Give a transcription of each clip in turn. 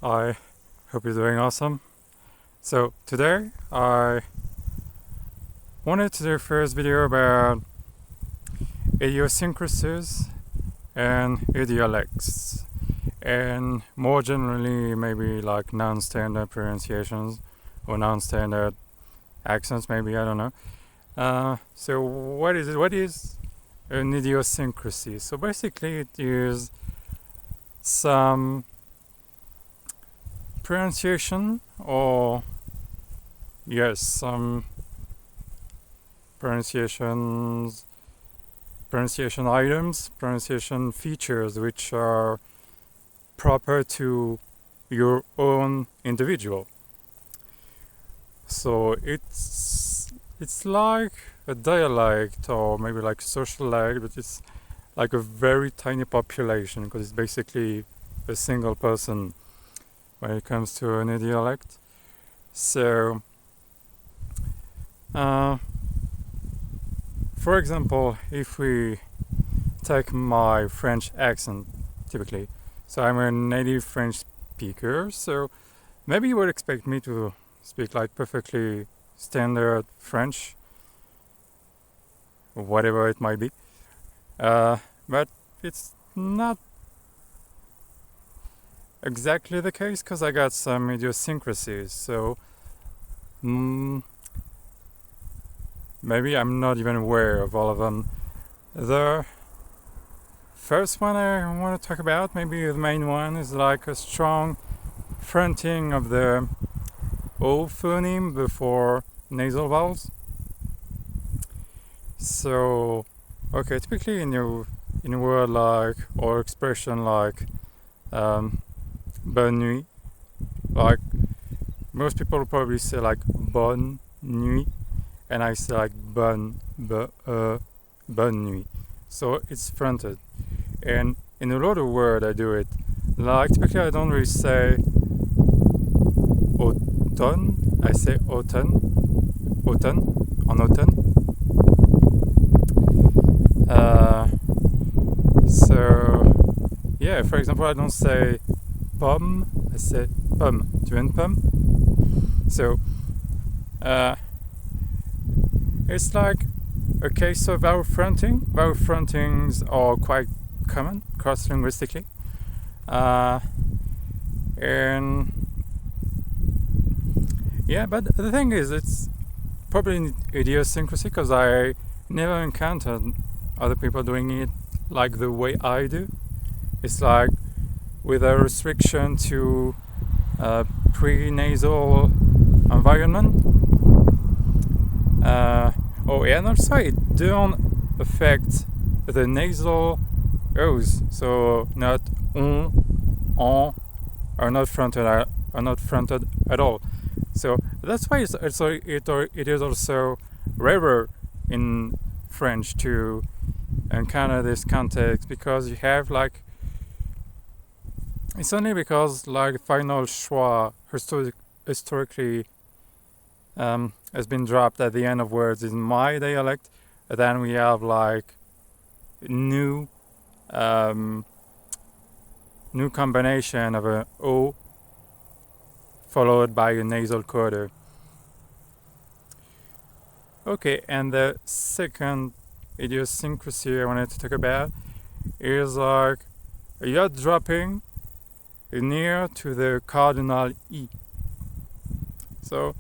I hope you're doing awesome. So today I wanted to do a first video about idiosyncrasies and idiolects, and more generally maybe like non-standard pronunciations or non-standard accents, maybe, I don't know. So what is it? What is an idiosyncrasy? So basically it is some pronunciation or some pronunciation items, pronunciation features which are proper to your own individual. So it's like a dialect or maybe like social dialect, but it's like a very tiny population because it's basically a single person when it comes to an dialect. So for example, if we take my French accent typically, so I'm a native French speaker, so maybe you would expect me to speak like perfectly standard French, whatever it might be, but it's not exactly the case because I got some idiosyncrasies. So maybe I'm not even aware of all of them. The first one I want to talk about, maybe the main one, is like a strong fronting of the O phoneme before nasal vowels. So, okay, typically in a word like, or expression like bonne nuit, like most people will probably say like bonne nuit, and I say like bonne nuit. So it's fronted. And in a lot of words I do it. Like typically I don't really say automne, I say automne, en automne. So yeah, for example, I don't say pomme, I say pomme. Tu veux une pomme? So it's like a case of vowel fronting. Vowel frontings are quite common cross-linguistically, and yeah, but the thing is, it's probably an idiosyncrasy because I never encountered other people doing it like the way I do. It's like with a restriction to pre-nasal environment. And also it don't affect the nasal O's, so not on are not fronted at all. So that's why it is also rarer in French to encounter this context, because you have like, it's only because like final schwa historically has been dropped at the end of words in my dialect. Then we have like new combination of an O followed by a nasal coda. Okay, and the second idiosyncrasy I wanted to talk about is like a yod dropping near to the cardinal E. So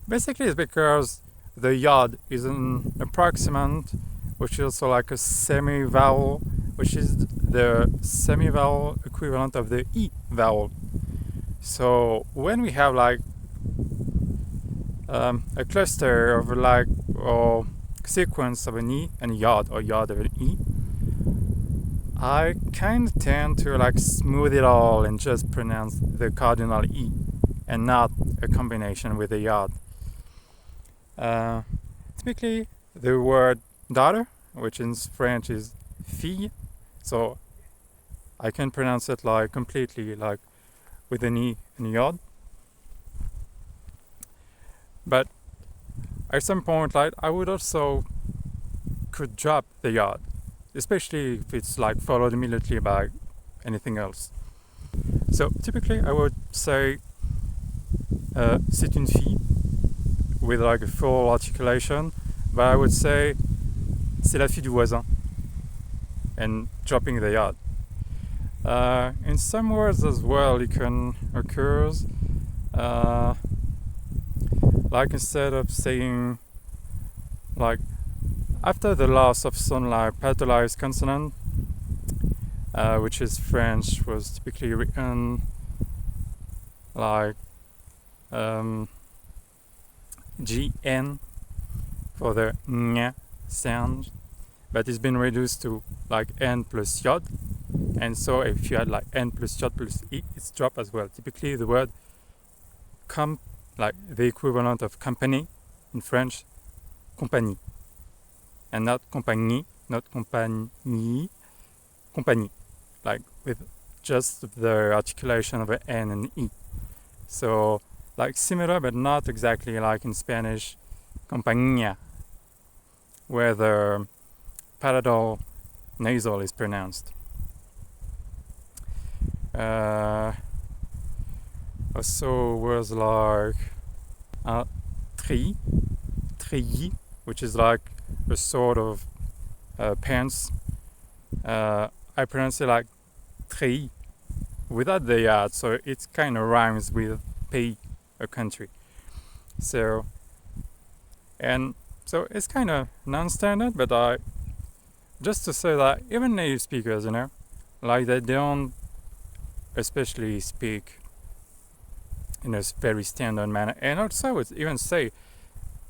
basically it's because the yod is an approximant, which is also like a semi-vowel, which is the semi-vowel equivalent of the E vowel. So when we have like a cluster of like, or sequence of an E and a yod, or yod of an E, I kind of tend to like smooth it all and just pronounce the cardinal E and not a combination with a yod. Typically the word daughter, which in French is fille, so I can pronounce it like completely like with an E and a yod. But at some point, like, I would also could drop the yod, especially if it's like followed immediately by anything else. So typically I would say c'est une fille with like a full articulation, but I would say c'est la fille du voisin and dropping the yard. In some words as well, it can occur like instead of saying like after the loss of some like palatalized consonant, which is French, was typically written like GN for the ñ sound, but it's been reduced to like N plus J, and so if you had like N plus J plus E, it's dropped as well. Typically the word like the equivalent of company in French, compagnie, and not compagnie, not compagnie, compagnie, like with just the articulation of an N and E. So like similar, but not exactly like in Spanish, compañía, where the palatal nasal is pronounced. Also words like treillis, which is like a sort of pants. I pronounce it like treillis without the yard, so it kind of rhymes with pays, a country. So it's kind of non-standard, but just to say that even native speakers, like they don't especially speak in a very standard manner. And also I would even say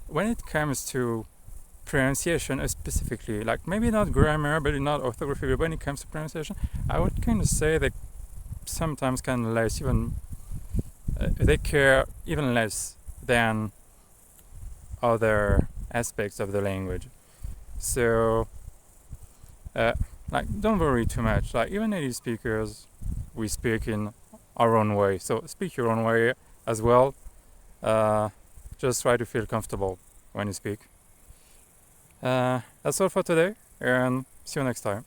when it comes to pronunciation specifically, like maybe not grammar, but not orthography, but when it comes to pronunciation, I would kind of say they sometimes kind of less even they care even less than other aspects of the language. So like don't worry too much. Like even native speakers, we speak in our own way, so speak your own way as well. Just try to feel comfortable when you speak. That's all for today, and see you next time.